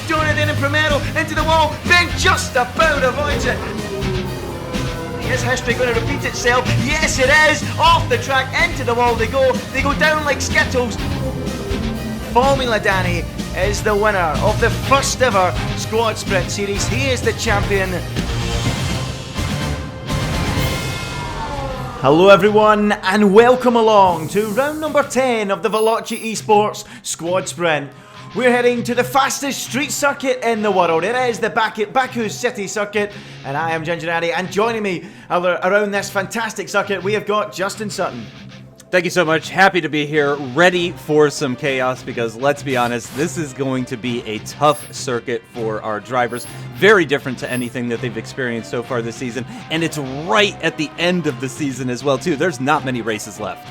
Jonathan and Primero into the wall, then just about avoids it. Is history going to repeat itself? Yes it is! Off the track, into the wall they go down like Skittles. Formula Danny is the winner of the first ever Squad Sprint Series. He is the champion. Hello everyone and welcome along to round number 10 of the Veloce Esports Squad Sprint. We're heading to the fastest street circuit in the world. It is the Baku City Circuit, and I am Ginger Addy, and joining me around this fantastic circuit we have got Justin Sutton. Thank you so much. Happy to be here, ready for some chaos, because let's be honest, this is going to be a tough circuit for our drivers. Very different to anything that they've experienced so far this season, and it's right at the end of the season as well too. There's not many races left.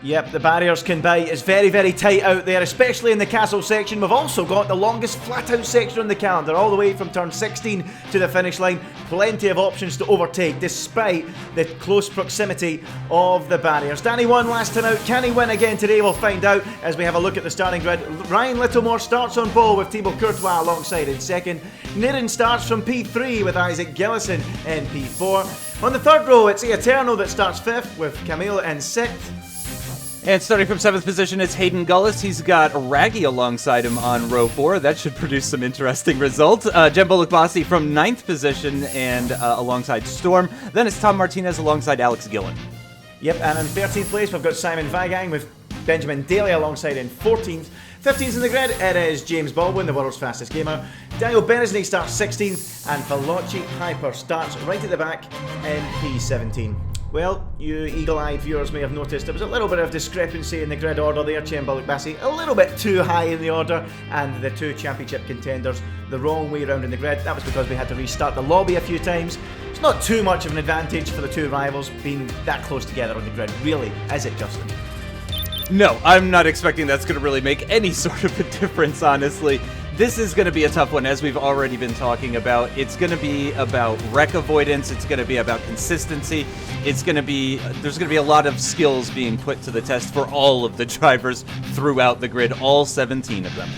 Yep, the barriers can bite. It's very, very tight out there, especially in the castle section. We've also got the longest flat-out section on the calendar, all the way from turn 16 to the finish line. Plenty of options to overtake, despite the close proximity of the barriers. Danny won last time out. Can he win again today? We'll find out as we have a look at the starting grid. Ryan Littlemore starts on pole with Thibaut Courtois alongside in second. Niren starts from P3 with Isaac Gillison in P4. On the third row, it's Eterno that starts fifth with Camille in sixth. And starting from 7th position, it's Hayden Gullis. He's got Raggy alongside him on row 4. That should produce some interesting results. Jem Bullock-Bossi from 9th position and alongside Storm. Then it's Tom Martinez alongside Alex Gillen. Yep, and in 13th place, we've got Simon Vigang with Benjamin Daly alongside in 14th. 15th in the grid, it is James Baldwin, the world's fastest gamer. Daniel Beresney starts 16th, and Veloce Hyper starts right at the back in P17. Well, you eagle-eyed viewers may have noticed there was a little bit of discrepancy in the grid order there. Jem Bullock-Bossi a little bit too high in the order, and the two championship contenders the wrong way around in the grid. That was because we had to restart the lobby a few times. It's not too much of an advantage for the two rivals being that close together on the grid, really, is it, Justin? No, I'm not expecting that's going to really make any sort of a difference, honestly. This is going to be a tough one, as we've already been talking about. It's going to be about wreck avoidance. It's going to be about consistency. There's going to be a lot of skills being put to the test for all of the drivers throughout the grid, all 17 of them.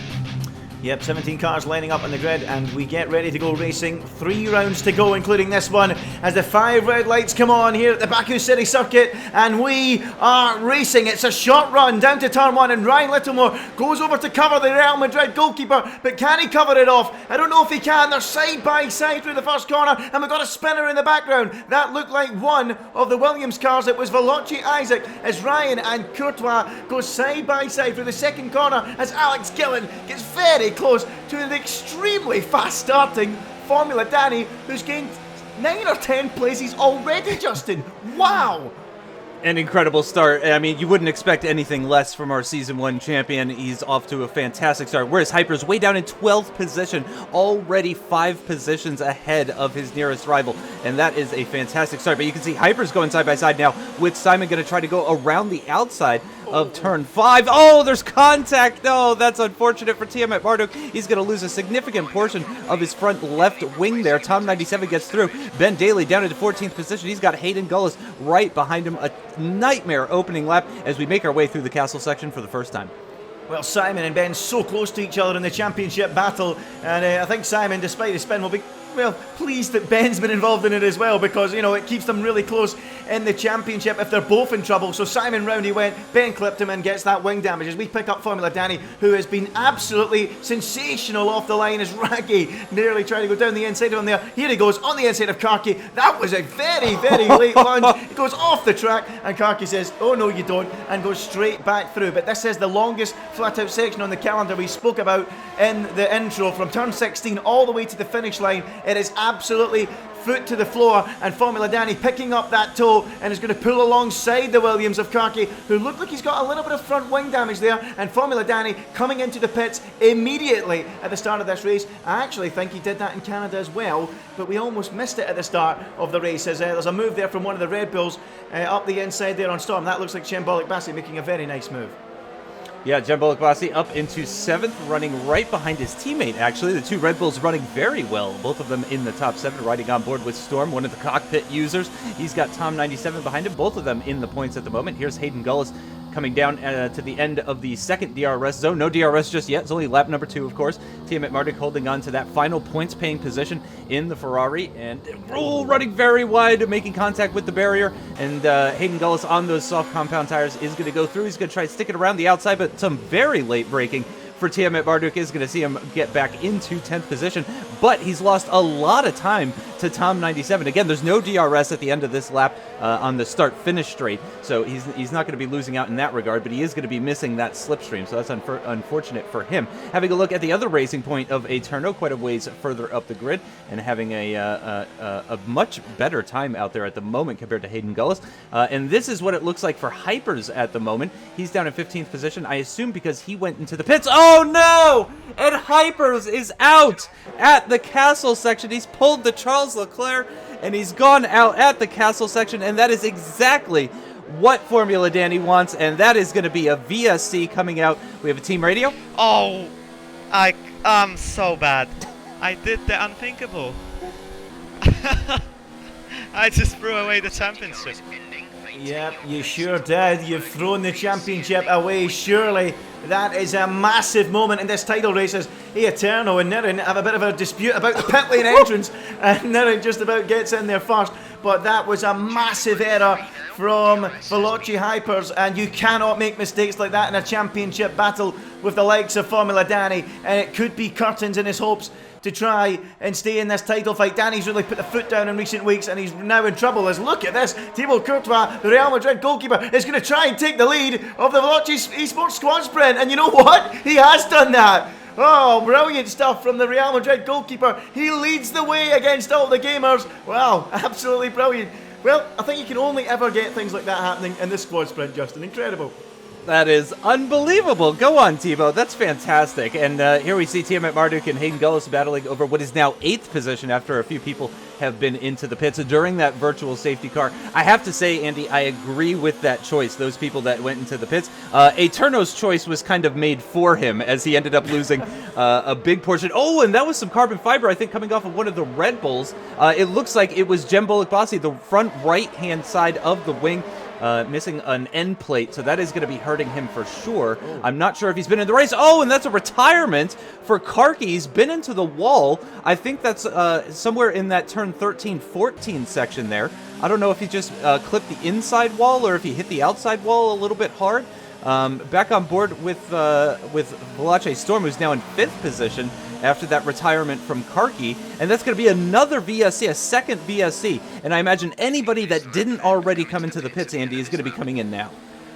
Yep, 17 cars lining up on the grid, and we get ready to go racing. 3 rounds to go, including this one, as the 5 red lights come on here at the Baku City Circuit, and we are racing. It's a short run down to turn 1, and Ryan Littlemore goes over to cover the Real Madrid goalkeeper, but can he cover it off? I don't know if he can. They're side by side through the first corner, and we've got a spinner in the background. That looked like one of the Williams cars. It was Veloce Isaac, as Ryan and Courtois go side by side through the second corner, as Alex Gillen gets very close to an extremely fast starting Formula Danny, who's gained 9 or 10 places already, Justin. Wow! An incredible start. I mean, you wouldn't expect anything less from our Season 1 champion. He's off to a fantastic start. Whereas Hyper's way down in 12th position, already 5 positions ahead of his nearest rival. And that is a fantastic start. But you can see Hyper's going side by side now, with Simon going to try to go around the outside of turn 5. Oh, there's contact. Oh, that's unfortunate for Tiamat Marduk. He's going to lose a significant portion of his front left wing there. Tom 97 gets through. Ben Daly down into 14th position. He's got Hayden Gullis right behind him. A nightmare opening lap as we make our way through the castle section for the first time. Well, Simon and Ben so close to each other in the championship battle, and I think Simon, despite his spin, will be pleased that Ben's been involved in it as well, because, you know, it keeps them really close in the championship if they're both in trouble. So Simon round he went, Ben clipped him and gets that wing damage as we pick up Formula Danny, who has been absolutely sensational off the line, as Raggy nearly tried to go down the inside of him there. Here he goes on the inside of Karki. That was a very, very late lunge. He goes off the track and Karki says, oh no you don't, and goes straight back through. But this is the longest flat out section on the calendar we spoke about in the intro, from turn 16 all the way to the finish line. It is absolutely foot to the floor, and Formula Danny picking up that toe and is going to pull alongside the Williams of Karki, who looked like he's got a little bit of front wing damage there. And Formula Danny coming into the pits immediately at the start of this race. I actually think he did that in Canada as well, but we almost missed it at the start of the race, as there's a move there from one of the Red Bulls up the inside there on Storm. That looks like Jem Bullock-Bossi making a very nice move. Yeah, Jem Bolekbasi up into 7th, running right behind his teammate, actually. The two Red Bulls running very well, both of them in the top 7, riding on board with Storm, one of the cockpit users. He's got Tom97 behind him, both of them in the points at the moment. Here's Hayden Gullis coming down to the end of the second DRS zone. No DRS just yet. It's only lap number 2, of course. Tiamat Marduk holding on to that final points-paying position in the Ferrari. And running very wide, making contact with the barrier. And Hayden Gullis on those soft compound tires is going to go through. He's going to try to stick it around the outside, but some very late braking for Tiamat Marduk is going to see him get back into 10th position, but he's lost a lot of time to Tom97. Again, there's no DRS at the end of this lap on the start-finish straight, so he's not going to be losing out in that regard, but he is going to be missing that slipstream, so that's unfortunate for him. Having a look at the other racing point of Eterno, quite a ways further up the grid, and having a much better time out there at the moment compared to Hayden Gullis. And this is what it looks like for Hypers at the moment. He's down in 15th position, I assume because he went into the pits. Oh no! And Hypers is out at the castle section. He's pulled the Charles Leclerc and he's gone out at the castle section, and that is exactly what Formula Danny wants, and that is going to be a VSC coming out. We have a team radio. Oh, I'm so bad. I did the unthinkable. I just threw away the championship. Yep, you sure did. You've thrown the championship away, surely. That is a massive moment in this title race as Eterno and Niren have a bit of a dispute about the pit lane entrance, and Niren just about gets in there first. But that was a massive error from Veloce Hypers, and you cannot make mistakes like that in a championship battle with the likes of Formula Danny, and it could be curtains in his hopes to try and stay in this title fight. Danny's really put the foot down in recent weeks, and he's now in trouble. As look at this, Thibaut Courtois, the Real Madrid goalkeeper, is going to try and take the lead of the Veloce Esports squad sprint, and you know what? He has done that. Oh, brilliant stuff from the Real Madrid goalkeeper. He leads the way against all the gamers. Wow, absolutely brilliant. Well, I think you can only ever get things like that happening in this squad sprint, Justin. Incredible. That is unbelievable. Go on, Thibaut. That's fantastic. And here we see Tiamat Marduk and Hayden Gullis battling over what is now 8th position after a few people have been into the pits during that virtual safety car. I have to say, Andy, I agree with that choice, those people that went into the pits. Eterno's choice was kind of made for him as he ended up losing a big portion. Oh, and that was some carbon fiber, I think, coming off of one of the Red Bulls. It looks like it was Jem Bolekbasi, the front right-hand side of the wing, missing an end plate, so that is going to be hurting him for sure. I'm not sure if he's been in the race. Oh, and that's a retirement for Karki. He's been into the wall. I think that's somewhere in that turn 13-14 section there. I don't know if he just clipped the inside wall or if he hit the outside wall a little bit hard. Back on board with Veloce Storm, who's now in 5th position after that retirement from Karki, and that's going to be another VSC, a second VSC, and I imagine anybody that didn't already come into the pits, Andy, is going to be coming in now.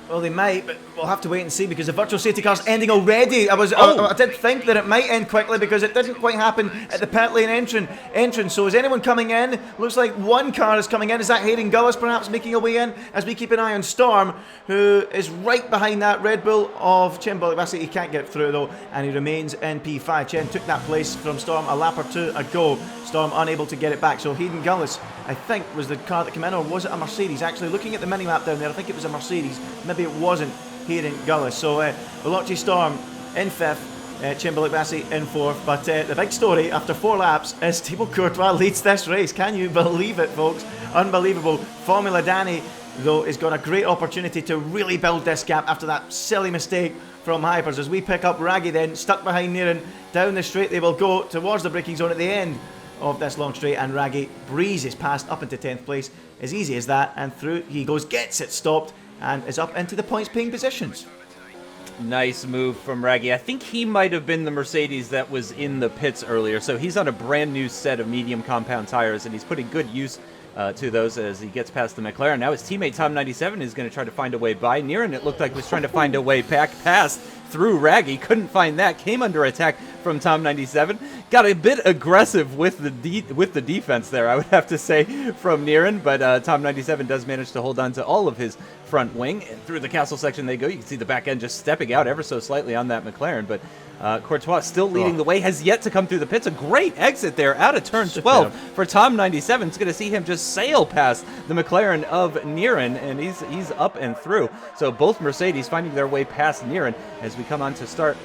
Well, they might, but we'll have to wait and see because the virtual safety car's ending already. I did think that it might end quickly because it didn't quite happen at the pit lane entrance. So is anyone coming in? Looks like one car is coming in. Is that Hayden Gullis perhaps making a way in? As we keep an eye on Storm, who is right behind that Red Bull of Chen Bolekbasi. He can't get through though, and he remains in P5. Chen took that place from Storm a lap or two ago. Storm unable to get it back. So Hayden Gullis, I think, was the car that came in, or was it a Mercedes? Actually, looking at the mini-map down there, I think it was a Mercedes. Maybe it wasn't Hayden Gullis. So Veloce Storm in 5th, Chen Bolekbasi in 4th. But the big story after 4 laps is Thibaut Courtois leads this race. Can you believe it, folks? Unbelievable. Formula Danny, though, has got a great opportunity to really build this gap after that silly mistake from Hypers. As we pick up Raggy then, stuck behind Niren, down the straight they will go towards the braking zone at the end of this long straight, and Raggy breezes past up into 10th place. As easy as that, and through he goes, gets it stopped, and is up into the points paying positions. Nice move from Raggy. I think he might have been the Mercedes that was in the pits earlier, so he's on a brand new set of medium compound tires, and he's putting good use to those as he gets past the McLaren. Now his teammate Tom97 is going to try to find a way by. Niren, it looked like, was trying to find a way back past through Raggy. Couldn't find that. Came under attack from Tom97. got a bit aggressive with the defense there, I would have to say, from Niren, but Tom 97 does manage to hold on to all of his front wing. And through the castle section they go. You can see the back end just stepping out ever so slightly on that McLaren, but Courtois still leading the way, has yet to come through the pits. A great exit there out of turn 12 for Tom 97. It's going to see him just sail past the McLaren of Niren, and he's up and through. So both Mercedes finding their way past Niren as we come on to start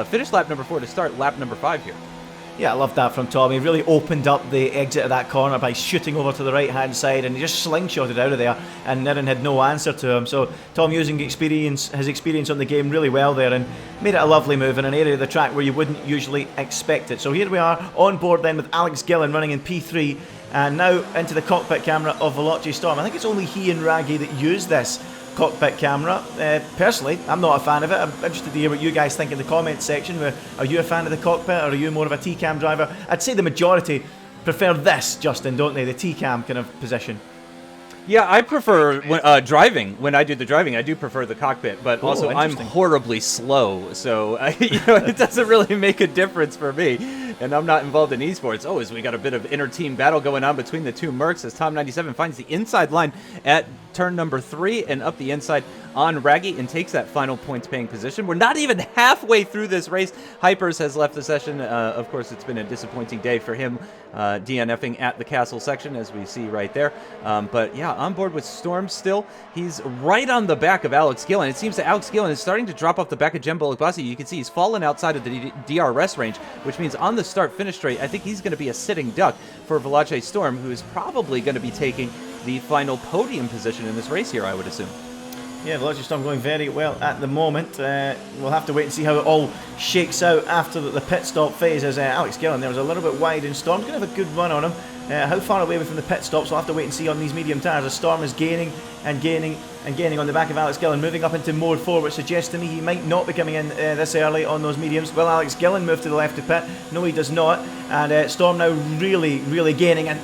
finish lap number 4 to start lap number 5 here. Yeah, I love that from Tom. He really opened up the exit of that corner by shooting over to the right-hand side, and he just slingshotted out of there, and Niren had no answer to him. So Tom using his experience on the game really well there, and made it a lovely move in an area of the track where you wouldn't usually expect it. So here we are on board then with Alex Gillen running in P3, and now into the cockpit camera of Veloce Storm. I think it's only he and Raggy that use this cockpit camera. Personally, I'm not a fan of it. I'm interested to hear what you guys think in the comments section. Are you a fan of the cockpit, or are you more of a T-cam driver? I'd say the majority prefer this, Justin, don't they? The T-cam kind of position. Yeah, I prefer driving. When I do the driving, I do prefer the cockpit, but also I'm horribly slow, so it doesn't really make a difference for me. And I'm not involved in esports. Oh, as we got a bit of inter-team battle going on between the two Mercs as Tom 97 finds the inside line at turn number 3 and up the inside on Raggy and takes that final points-paying position. We're not even halfway through this race. Hypers has left the session. Of course, it's been a disappointing day for him, DNFing at the castle section, as we see right there. But yeah, on board with Storm still. He's right on the back of Alex Gillen. It seems that Alex Gillen is starting to drop off the back of Jem Bolakbasi. You can see he's fallen outside of the DRS range, which means on the start-finish straight, I think he's going to be a sitting duck for Veloce Storm, who is probably going to be taking the final podium position in this race here, I would assume. Yeah, Veloci Storm going very well at the moment. We'll have to wait and see how it all shakes out after the pit stop phase, as Alex Gillen there was a little bit wide, and Storm's going to have a good run on him. How far away from the pit stops, we'll have to wait and see on these medium tyres, as Storm is gaining and gaining and gaining on the back of Alex Gillen, moving up into mode 4, which suggests to me he might not be coming in this early on those mediums. Will Alex Gillen move to the left to pit? No, he does not. And Storm now really gaining, and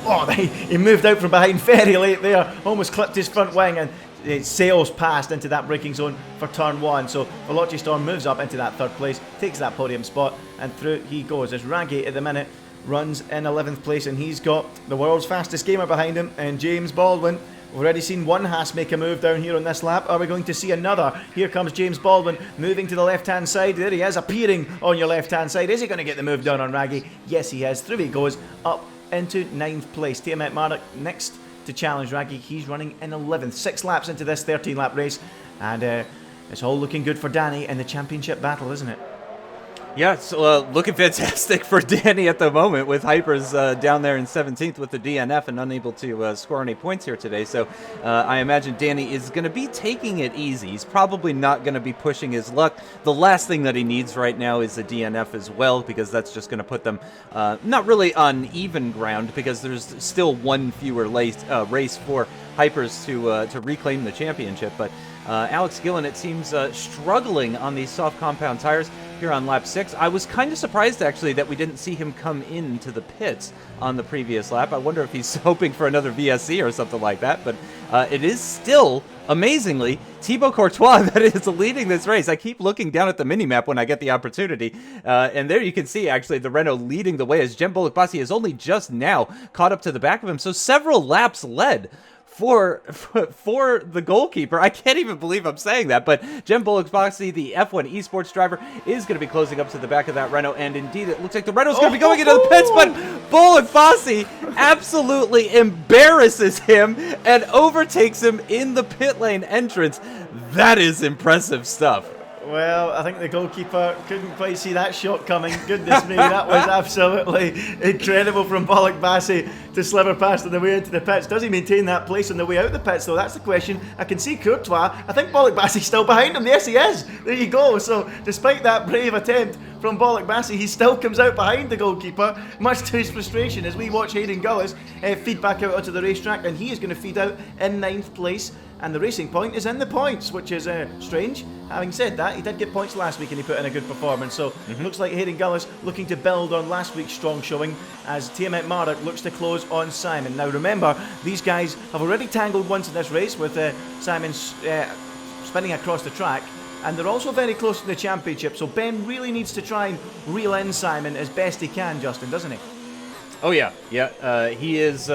he moved out from behind very late there, almost clipped his front wing, and it sails past into that braking zone for turn 1. So Veloci Storm moves up into that 3rd place, takes that podium spot, and through he goes. As Raggy at the minute runs in 11th place, and he's got the world's fastest gamer behind him, and James Baldwin. We've already seen one Haas make a move down here on this lap. Are we going to see another? Here comes James Baldwin moving to the left-hand side. There he is, appearing on your left-hand side. Is he going to get the move done on Raggy? Yes, he is. Through he goes, up into 9th place. Tiamat Marduk next to challenge Raggy. He's running in 11th. 6 laps into this 13-lap race, and it's all looking good for Danny in the championship battle, isn't it? Yeah, it's looking fantastic for Danny at the moment, with Hypers down there in 17th with the DNF and unable to score any points here today. So I imagine Danny is going to be taking it easy. He's probably not going to be pushing his luck. The last thing that he needs right now is the DNF as well, because that's just going to put them not really on even ground, because there's still one fewer race for Hypers to reclaim the championship. But Alex Gillen, it seems, struggling on these soft compound tires here on lap 6. I was kind of surprised, actually, that we didn't see him come into the pits on the previous lap. I wonder if he's hoping for another VSC or something like that. But it is still, amazingly, Thibaut Courtois that is leading this race. I keep looking down at the mini-map when I get the opportunity. And there you can see, actually, the Renault leading the way, as Jem Bolakbasi is only just now caught up to the back of him. So several laps led for the goalkeeper. I can't even believe I'm saying that, but Jem Bolakbasi, the F1 esports driver, is going to be closing up to the back of that Renault, and indeed it looks like the Renault's going to be going into the pits, but Bolakbasi absolutely embarrasses him and overtakes him in the pit lane entrance. That is impressive stuff. Well, I think the goalkeeper couldn't quite see that shot coming. Goodness me, that was absolutely incredible from Bolakbasi to sliver past on the way into the pits. Does he maintain that place on the way out the pits, though? That's the question. I can see Courtois. I think Bolakbasi's still behind him. Yes, he is. There you go. So, despite that brave attempt from Bolakbasi, he still comes out behind the goalkeeper, much to his frustration, as we watch Hayden Gullis feed back out onto the racetrack, and he is going to feed out in 9th place. And the Racing Point is in the points, which is strange. Having said that, he did get points last week and he put in a good performance. So looks like Hayden Gullis looking to build on last week's strong showing, as Tiamat Marduk looks to close on Simon. Now remember, these guys have already tangled once in this race, with Simon spinning across the track and they're also very close to the championship. So Ben really needs to try and reel in Simon as best he can, Justin, doesn't he? Oh yeah, he is.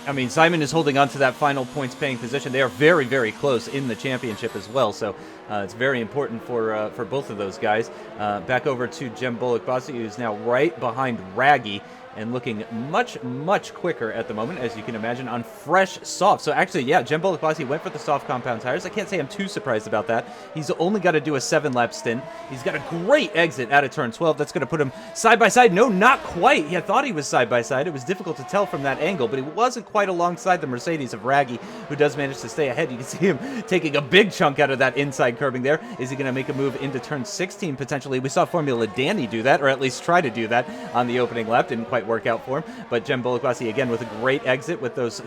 I mean, Simon is holding on to that final points-paying position. They are very, very close in the championship as well. So it's very important for both of those guys. Back over to Jem Bullock-Bossi, who's now right behind Raggy and looking much, much quicker at the moment, as you can imagine, on fresh soft. So actually, yeah, Jem Bullock-Bossi went for the soft compound tires. I can't say I'm too surprised about that. He's only got to do a 7-lap stint. He's got a great exit out of turn 12. That's going to put him side by side. No, not quite. He thought he was side by side. It was difficult to tell from that angle, but he wasn't quite alongside the Mercedes of Raggy, who does manage to stay ahead. You can see him taking a big chunk out of that inside curbing there. Is he going to make a move into turn 16 potentially? We saw Formula Danny do that, or at least try to do that on the opening lap. Didn't quite work out for him, but Jem Bullock-Bossi again with a great exit with those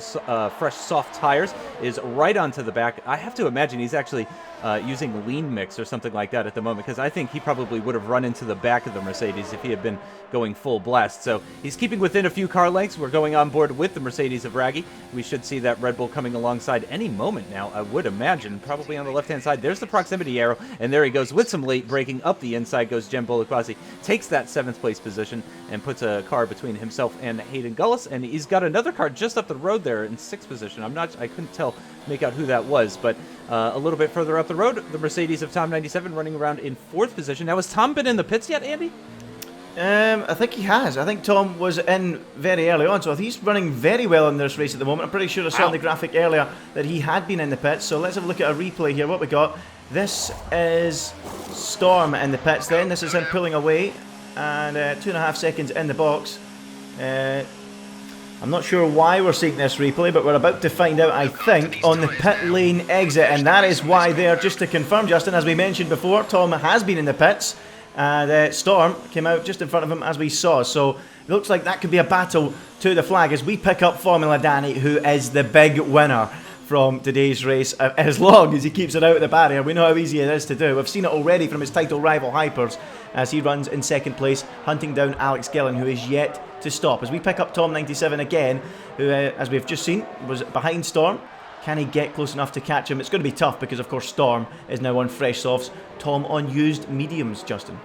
fresh soft tires is right onto the back. I have to imagine he's actually using lean mix or something like that at the moment, because I think he probably would have run into the back of the Mercedes if he had been going full blast. So he's keeping within a few car lengths. We're going on board with the Mercedes of Raggy. We should see that Red Bull coming alongside any moment now, I would imagine, probably on the left-hand side. There's the proximity arrow, and there he goes with some late braking. Up the inside goes Jem Bullock-Bossi, takes that 7th place position and puts a car between himself and Hayden Gullis, and he's got another car just up the road there in 6th position. I couldn't make out who that was, but a little bit further up the road, the Mercedes of Tom 97 running around in 4th position. Now, has Tom been in the pits yet, Andy? I think he has. I think Tom was in very early on, so he's running very well in this race at the moment. I'm pretty sure I saw in the graphic earlier that he had been in the pits, so let's have a look at a replay here. What we got, this is Storm in the pits then. This is him pulling away, and 2.5 seconds in the box. I'm not sure why we're seeing this replay, but we're about to find out, I think, on the pit lane exit, and that is why there. Just to confirm, Justin, as we mentioned before, Tom has been in the pits, and Storm came out just in front of him as we saw. So it looks like that could be a battle to the flag as we pick up Formula Danny, who is the big winner from today's race, as long as he keeps it out of the barrier. We know how easy it is to do. We've seen it already from his title rival Hypers, as he runs in 2nd place, hunting down Alex Gillen, who is yet to stop. As we pick up Tom 97 again, who, as we've just seen, was behind Storm. Can he get close enough to catch him? It's going to be tough because, of course, Storm is now on fresh softs. Tom on used mediums, Justin.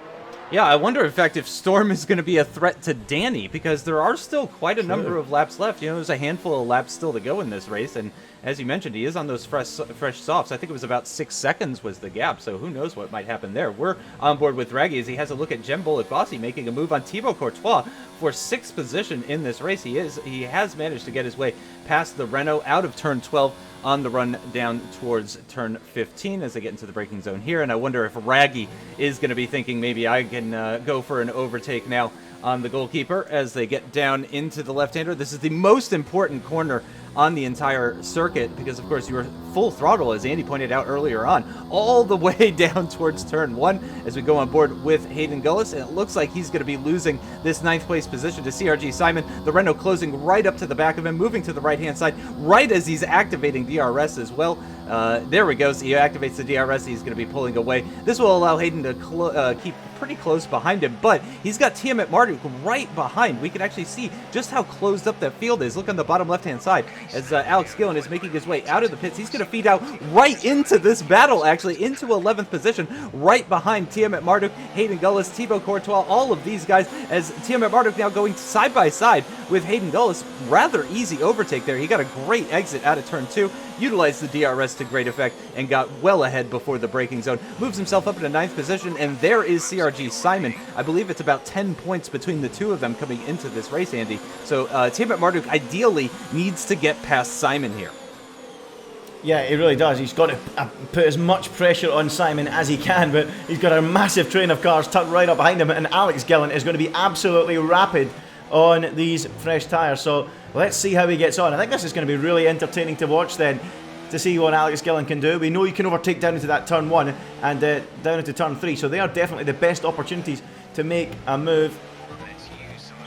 Yeah, I wonder, in fact, if Storm is going to be a threat to Danny, because there are still quite a number of laps left. You know, there's a handful of laps still to go in this race, and as you mentioned, he is on those fresh softs. I think it was about 6 seconds was the gap, so who knows what might happen there. We're on board with Raggy as he has a look at Jem Bullock-Bossi making a move on Thibaut Courtois for 6th position in this race. He has managed to get his way past the Renault out of turn 12 on the run down towards turn 15 as they get into the braking zone here. And I wonder if Raggy is going to be thinking maybe I can go for an overtake now on the goalkeeper as they get down into the left-hander. This is the most important corner on the entire circuit because, of course, you were full throttle, as Andy pointed out earlier on, all the way down towards turn 1 as we go on board with Hayden Gullis. And it looks like he's going to be losing this 9th place position to CRG Simon. The Renault closing right up to the back of him, moving to the right-hand side right as he's activating DRS as well. There we go. So he activates the DRS. He's going to be pulling away. This will allow Hayden to keep pretty close behind him, but he's got Tiamat Marduk right behind. We can actually see just how closed up that field is. Look on the bottom left-hand side as Alex Gillen is making his way out of the pits. He's going to feed out right into this battle, actually, into 11th position, right behind Tiamat Marduk, Hayden Gullis, Thibaut Courtois, all of these guys, as Tiamat Marduk now going side by side with Hayden Gullis. Rather easy overtake there. He got a great exit out of turn 2, utilized the DRS to great effect, and got well ahead before the braking zone. Moves himself up into 9th position, and there is CRG Simon. I believe it's about 10 points between the two of them coming into this race, Andy. So Tiamat Marduk ideally needs to get past Simon here. Yeah, he really does. He's got to put as much pressure on Simon as he can, but he's got a massive train of cars tucked right up behind him, and Alex Gillen is going to be absolutely rapid on these fresh tyres. So let's see how he gets on. I think this is going to be really entertaining to watch then, to see what Alex Gillen can do. We know you can overtake down into that turn 1 and down into turn 3, so they are definitely the best opportunities to make a move.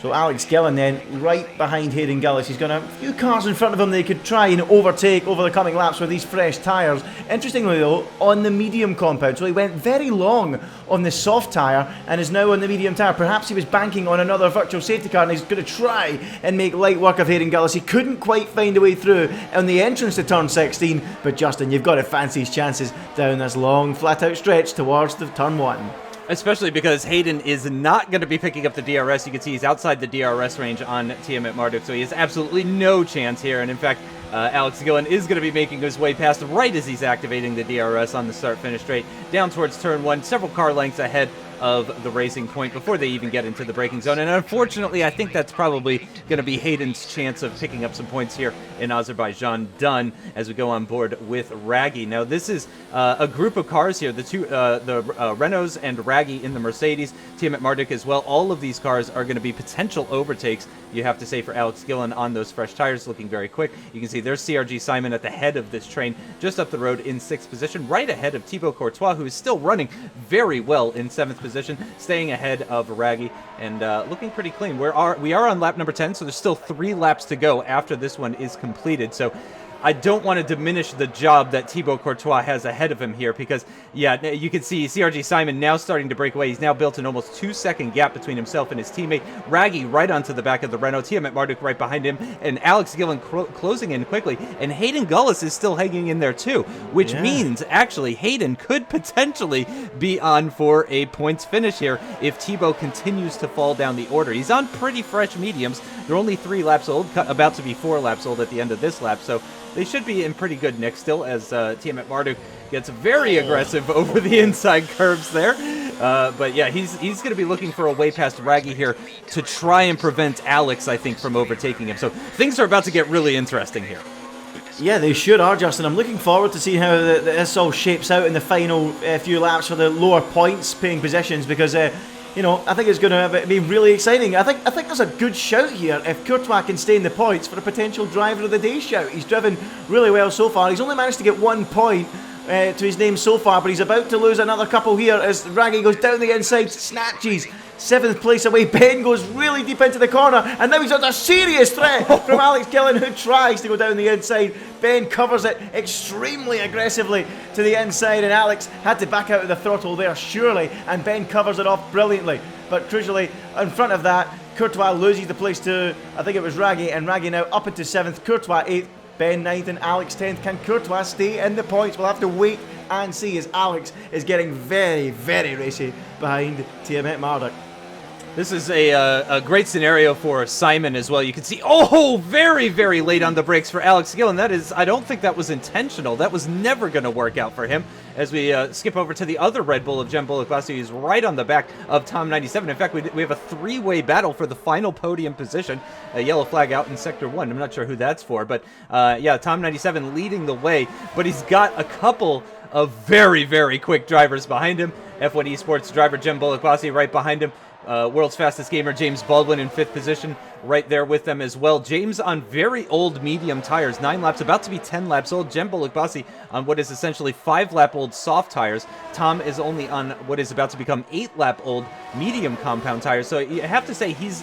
So Alex Gillen then right behind Hayden Gillis. He's got a few cars in front of him they could try and overtake over the coming laps with these fresh tyres. Interestingly though, on the medium compound. So he went very long on the soft tyre and is now on the medium tyre. Perhaps he was banking on another virtual safety car and he's going to try and make light work of Hayden Gillis. He couldn't quite find a way through on the entrance to turn 16. But Justin, you've got to fancy his chances down this long flat out stretch towards the turn 1. Especially because Hayden is not going to be picking up the DRS. You can see he's outside the DRS range on Tiamat Marduk, so he has absolutely no chance here. And in fact, Alex Gillen is going to be making his way past right as he's activating the DRS on the start-finish straight down towards turn 1, several car lengths ahead of the racing point before they even get into the braking zone. And unfortunately, I think that's probably going to be Hayden's chance of picking up some points here in Azerbaijan done as we go on board with Raggy. Now, this is a group of cars here, the Renaults and Raggy in the Mercedes, Tiamat Marduk as well. All of these cars are going to be potential overtakes, you have to say, for Alex Gillen on those fresh tires, looking very quick. You can see there's CRG Simon at the head of this train, just up the road in 6th position, right ahead of Thibaut Courtois, who is still running very well in 7th position, staying ahead of Raggy and looking pretty clean. We are on lap number 10, so there's still 3 laps to go after this one is completed. So I don't want to diminish the job that Thibaut Courtois has ahead of him here because, yeah, you can see CRG Simon now starting to break away. He's now built an almost 2-second gap between himself and his teammate. Raggy right onto the back of the Renault, Tiamat Marduk right behind him, and Alex Gillen closing in quickly. And Hayden Gullis is still hanging in there too, which means actually Hayden could potentially be on for a points finish here if Thibaut continues to fall down the order. He's on pretty fresh mediums. They're only 3 laps old, about to be 4 laps old at the end of this lap, so they should be in pretty good nick still as Tiamat Marduk gets very aggressive over the inside curves there. But yeah, he's going to be looking for a way past Raggy here to try and prevent Alex, I think, from overtaking him. So things are about to get really interesting here. Yeah, they sure are, Justin. I'm looking forward to seeing how this all shapes out in the final few laps for the lower points paying positions because you know, I think it's going to be really exciting. I think there's a good shout here if Courtois can stay in the points for a potential driver of the day shout. He's driven really well so far. He's only managed to get 1 point to his name so far, but he's about to lose another couple here as Raggy goes down the inside, snatches 7th place away. Ben goes really deep into the corner, and now he's under serious threat from Alex Gillen, who tries to go down the inside. Ben covers it extremely aggressively to the inside, and Alex had to back out of the throttle there, surely, and Ben covers it off brilliantly. But crucially, in front of that, Courtois loses the place to, I think it was Raggy, and Raggy now up into 7th, Courtois 8th, Ben 9th, and Alex 10th. Can Courtois stay in the points? We'll have to wait and see as Alex is getting very, very racy behind Tiamat Marduk. This is a great scenario for Simon as well. You can see, oh, very, very late on the brakes for Alex Gillen. That is, I don't think that was intentional. That was never going to work out for him. As we skip over to the other Red Bull of Jem Bolek-Bassi, who's right on the back of Tom 97. In fact, we have a 3-way battle for the final podium position. A yellow flag out in Sector 1. I'm not sure who that's for, but yeah, Tom 97 leading the way. But he's got a couple of very, very quick drivers behind him. F1 Esports driver Jem Bolek-Bassi right behind him. World's fastest gamer James Baldwin in 5th position, right there with them as well. James on very old medium tires, 9 laps, about to be 10 laps old. Jem Bolek-Bassi on what is essentially 5-lap-old soft tires. Tom is only on what is about to become 8-lap-old medium compound tires. So you have to say he's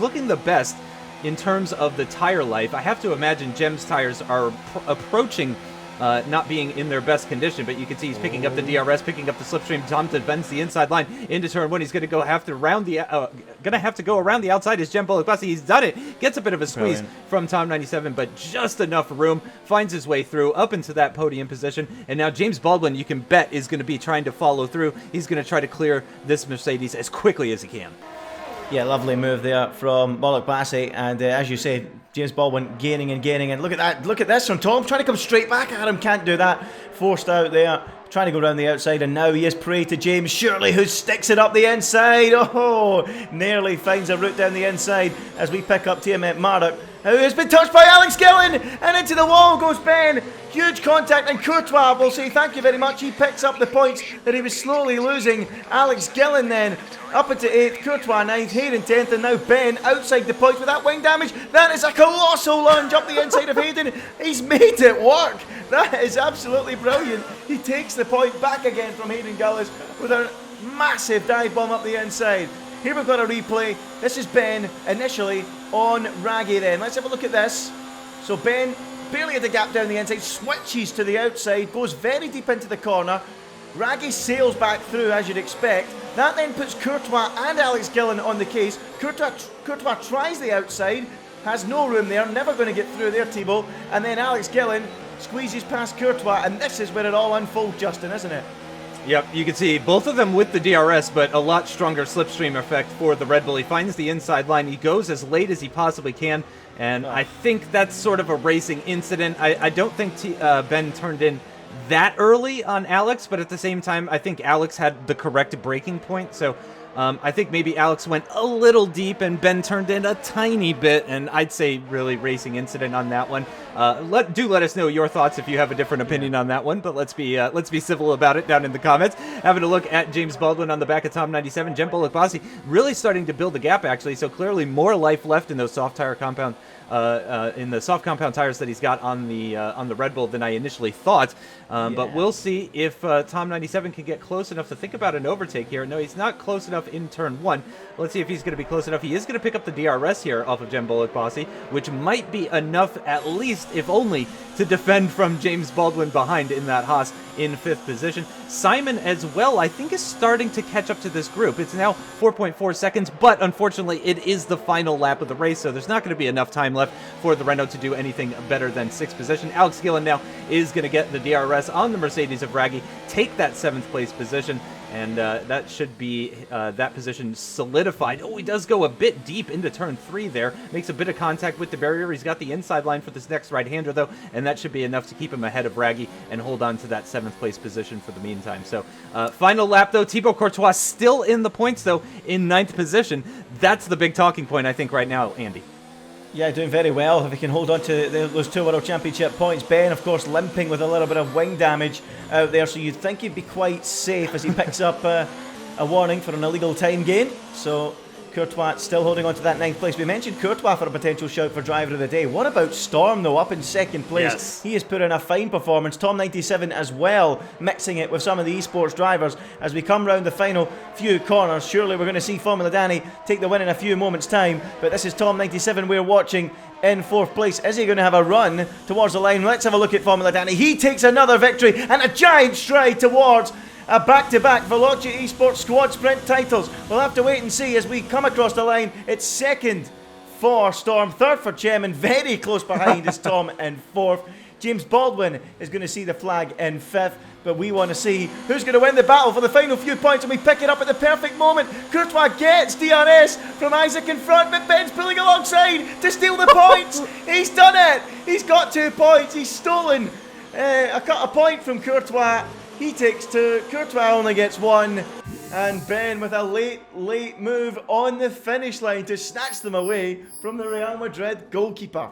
looking the best in terms of the tire life. I have to imagine Jem's tires are approaching not being in their best condition, but you can see he's picking up the DRS, picking up the slipstream. Tom defends the inside line into turn 1. He's going to have to go around the outside as Jem Bolek-Bassi. He's done it. Gets a bit of a squeeze from Tom 97, but just enough room. Finds his way through up into that podium position. And now James Baldwin, you can bet, is going to be trying to follow through. He's going to try to clear this Mercedes as quickly as he can. Yeah, lovely move there from Bolek-Bassi, and as you say, James Baldwin gaining and gaining, and look at that, look at this from Tom, trying to come straight back at him, can't do that, forced out there, trying to go around the outside, and now he is prey to James Shirley, who sticks it up the inside. Oh, nearly finds a route down the inside as we pick up Tiamat Marduk, who has been touched by Alex Gillen, and into the wall goes Ben. Huge contact, and Courtois will say thank you very much. He picks up the points that he was slowly losing. Alex Gillen then up into 8th, Courtois 9th, Hayden 10th, and now Ben outside the points with that wing damage. That is a colossal lunge up the inside of Hayden. He's made it work. That is absolutely brilliant. He takes the point back again from Hayden Gillis with a massive dive bomb up the inside. Here we've got a replay. This is Ben initially on Raggy then. Let's have a look at this. So Ben barely had a gap down the inside, switches to the outside, goes very deep into the corner. Raggy sails back through as you'd expect. That then puts Courtois and Alex Gillen on the case. Courtois tries the outside, has no room there, never going to get through there, Thibaut. And then Alex Gillen squeezes past Courtois, and this is where it all unfolds, Justin, isn't it? Yep, you can see both of them with the DRS, but a lot stronger slipstream effect for the Red Bull. He finds the inside line. He goes as late as he possibly can, and I think that's sort of a racing incident. I don't think Ben turned in that early on Alex, but at the same time, I think Alex had the correct braking point, so I think maybe Alex went a little deep and Ben turned in a tiny bit, and I'd say really racing incident on that one. Let us know your thoughts if you have a different opinion on that one, but let's be civil about it down in the comments. Having a look at James Baldwin on the back of Tom 97, Jem Bolek-Bossi really starting to build the gap actually, so clearly more life left in those soft tire compound in the soft compound tires that he's got on the Red Bull than I initially thought. But we'll see if Tom 97 can get close enough to think about an overtake here. No, he's not close enough in turn 1. Let's see if he's going to be close enough. He is going to pick up the DRS here off of Jem Bolek-Bossi, which might be enough, at least, if only, to defend from James Baldwin behind in that Haas in 5th position. Simon as well, I think, is starting to catch up to this group. It's now 4.4 seconds, but unfortunately it is the final lap of the race, so there's not going to be enough time left for the Renault to do anything better than 6th position. Alex Gillen now is going to get the DRS on the Mercedes of Raggy, take that 7th place position, and that should be that position solidified. Oh, he does go a bit deep into turn 3 there. Makes a bit of contact with the barrier. He's got the inside line for this next right-hander, though, and that should be enough to keep him ahead of Raggy and hold on to that 7th place position for the meantime. So, final lap, though. Thibaut Courtois still in the points, though, in 9th position. That's the big talking point, I think, right now, Andy. Yeah, doing very well if he can hold on to those 2 World Championship points. Ben, of course, limping with a little bit of wing damage out there, so you'd think he'd be quite safe as he picks up a warning for an illegal time gain. So Courtois still holding on to that 9th place. We mentioned Courtois for a potential shout for driver of the day. What about Storm, though, up in 2nd place? Yes. He has put in a fine performance. Tom 97 as well, mixing it with some of the esports drivers as we come round the final few corners. Surely we're going to see Formula Danny take the win in a few moments' time, but this is Tom 97 we're watching in 4th place. Is he going to have a run towards the line? Let's have a look at Formula Danny. He takes another victory and a giant stride towards a back-to-back Veloce Esports Squad Sprint titles. We'll have to wait and see as we come across the line. It's 2nd for Storm, 3rd for Chem, and very close behind is Tom in 4th. James Baldwin is going to see the flag in 5th, but we want to see who's going to win the battle for the final few points, and we pick it up at the perfect moment. Courtois gets DRS from Isaac in front, but Ben's pulling alongside to steal the points. He's done it. He's got 2 points. He's stolen a point from Courtois. He takes 2, Courtois only gets 1, and Ben with a late move on the finish line to snatch them away from the Real Madrid goalkeeper.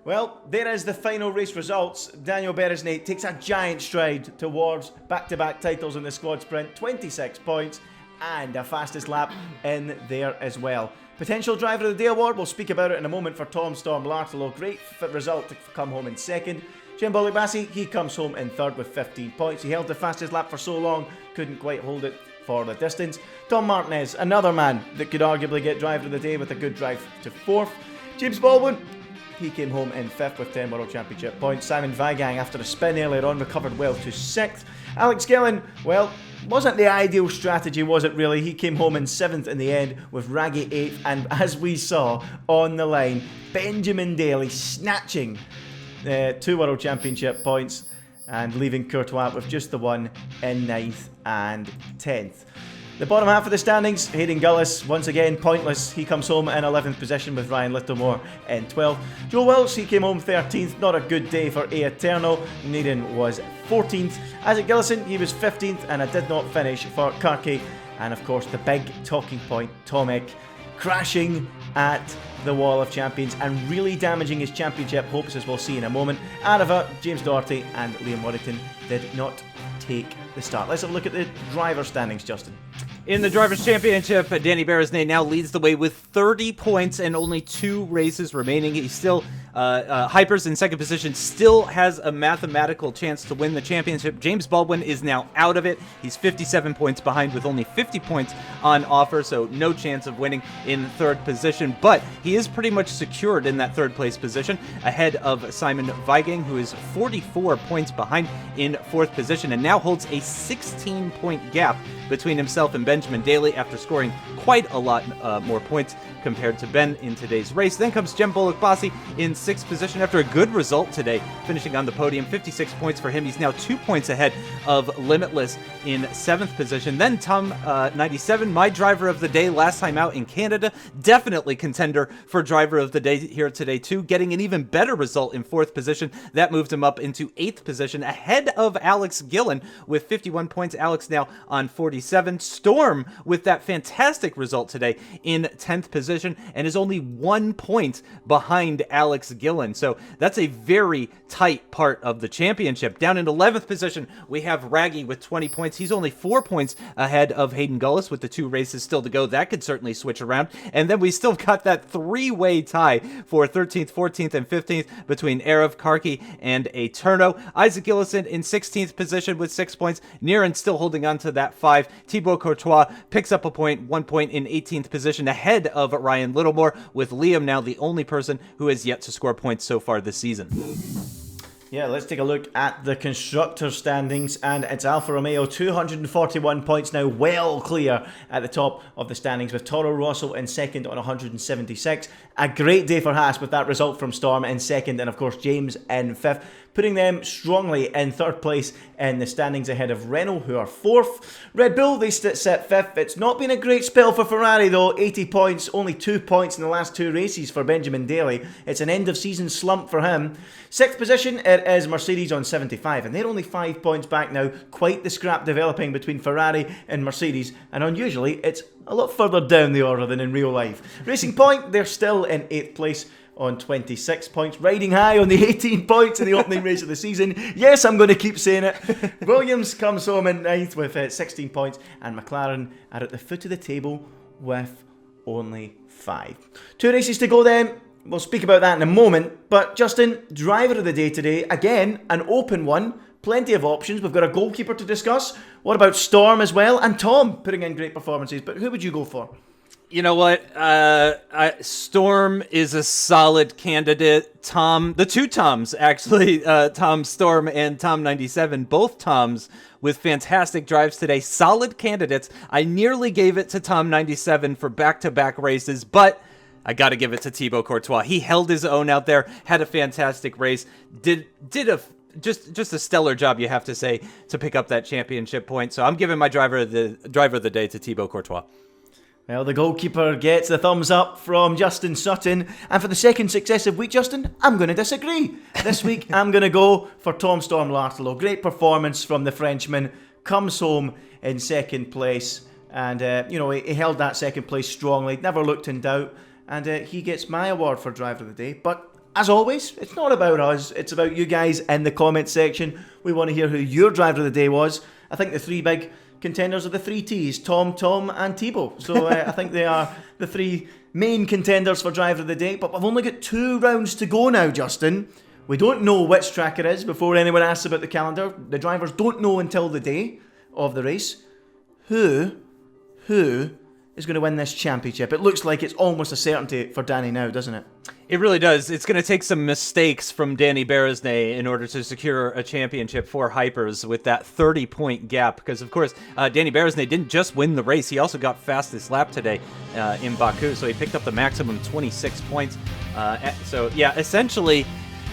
Well, there is the final race results. Daniel Beresnay takes a giant stride towards back-to-back titles in the squad sprint, 26 points, and a fastest lap in there as well. Potential Driver of the Day award, we'll speak about it in a moment for Tom Storm Lartelo. Great result to come home in 2nd. Jem Bolek-Bossi, he comes home in 3rd with 15 points. He held the fastest lap for so long, couldn't quite hold it for the distance. Tom Martinez, another man that could arguably get Driver of the Day with a good drive to 4th. James Baldwin, he came home in 5th with 10 World Championship points. Simon Weigang, after a spin earlier on, recovered well to 6th. Alex Gillen, well, wasn't the ideal strategy, was it really? He came home in 7th in the end with Raggy 8th, and as we saw on the line, Benjamin Daly snatching 2 World Championship points and leaving Courtois with just the 1 in 9th and 10th. The bottom half of the standings, Hayden Gullis, once again pointless. He comes home in 11th position with Ryan Littlemore in 12th. Joe Welch, he came home 13th. Not a good day for A Eterno. Naden was 14th. Isaac Gillison, he was 15th, and I did not finish for Karki. And of course, the big talking point, Tomek, crashing at the Wall of Champions and really damaging his championship hopes, as we'll see in a moment. Arava, James Doherty and Liam Waddington did not take the start. Let's have a look at the driver standings, Justin. In the Drivers' Championship, Danny Beresnay now leads the way with 30 points and only 2 races remaining. He's still Hypers in second position still has a mathematical chance to win the championship. James Baldwin is now out of it. He's 57 points behind with only 50 points on offer, so no chance of winning in third position. But he is pretty much secured in that third place position, ahead of Simon Viking, who is 44 points behind in fourth position and now holds a 16-point gap between himself and Benjamin Daly after scoring quite a lot more points compared to Ben in today's race. Then comes Jem Bolak-Bassi in sixth position after a good result today, finishing on the podium. 56 points for him. He's now 2 points ahead of Limitless in seventh position. Then Tom 97, my driver of the day last time out in Canada, definitely contender for driver of the day here today too, getting an even better result in fourth position. That moved him up into eighth position, ahead of Alex Gillen with 51 points. Alex now on 47. Storm with that fantastic result today in 10th position and is only 1 point behind Alex Gillen. So that's a very tight part of the championship. Down in 11th position, we have Raggy with 20 points. He's only 4 points ahead of Hayden Gullis with the 2 races still to go. That could certainly switch around. And then we still got that 3-way tie for 13th, 14th, and 15th between Erev, Karki, and Eterno. Isaac Gillison in 16th position with 6 points. Niran still holding on to that 5. Thibaut Courtois picks up a point, 1 point in 18th position ahead of Ryan Littlemore, with Liam now the only person who has yet to score points so far this season. Yeah, let's take a look at the constructor standings, and it's Alfa Romeo, 241 points now, well clear at the top of the standings, with Toro Rosso in second on 176. A great day for Haas with that result from Storm in second, and of course James in fifth, putting them strongly in third place in the standings ahead of Renault, who are fourth. Red Bull, they sit fifth. It's not been a great spell for Ferrari though, 80 points, only 2 points in the last 2 races for Benjamin Daly. It's an end of season slump for him. Sixth position, it is Mercedes on 75, and they're only 5 points back now. Quite the scrap developing between Ferrari and Mercedes, and unusually it's a lot further down the order than in real life. Racing Point, they're still in 8th place on 26 points, riding high on the 18 points in the opening race of the season. Yes, I'm going to keep saying it. Williams comes home in 9th with 16 points, and McLaren are at the foot of the table with only 5. 2 races to go then. We'll speak about that in a moment, but Justin, driver of the day today, again, an open one. Plenty of options. We've got a goalkeeper to discuss. What about Storm as well? And Tom putting in great performances, but who would you go for? You know what? Storm is a solid candidate. Tom, the 2 Toms, actually, Tom Storm and Tom 97, both Toms with fantastic drives today. Solid candidates. I nearly gave it to Tom 97 for back-to-back races, but I got to give it to Thibaut Courtois. He held his own out there, had a fantastic race, did a just a stellar job, you have to say, to pick up that championship point. So I'm giving my driver of the day to Thibaut Courtois. Well, the goalkeeper gets the thumbs up from Justin Sutton. And for the second successive week, Justin, I'm going to disagree. This week, I'm going to go for Tom Storm Lartelo. Great performance from the Frenchman. Comes home in second place. And, he held that second place strongly. Never looked in doubt. And he gets my award for driver of the day. But as always, it's not about us. It's about you guys in the comments section. We want to hear who your driver of the day was. I think the 3 big contenders are the 3 T's, Tom, and Thibaut. So I think they are the 3 main contenders for driver of the day. But we've only got 2 rounds to go now, Justin. We don't know which track it is before anyone asks about the calendar. The drivers don't know until the day of the race. Who is going to win this championship? It looks like it's almost a certainty for Danny now, doesn't it? It really does. It's going to take some mistakes from Danny Berezne in order to secure a championship for Hypers with that 30-point gap. Because, of course, Danny Berezne didn't just win the race. He also got fastest lap today in Baku. So he picked up the maximum 26 points. Essentially,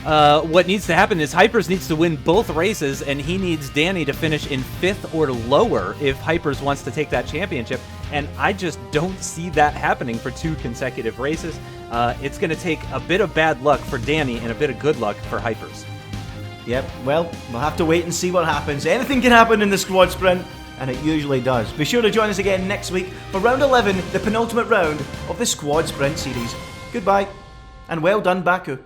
what needs to happen is Hypers needs to win both races, and he needs Danny to finish in 5th or lower if Hypers wants to take that championship. And I just don't see that happening for 2 consecutive races. It's going to take a bit of bad luck for Danny and a bit of good luck for Hypers. Yep, well, we'll have to wait and see what happens. Anything can happen in the squad sprint, and it usually does. Be sure to join us again next week for round 11, the penultimate round of the squad sprint series. Goodbye, and well done, Baku.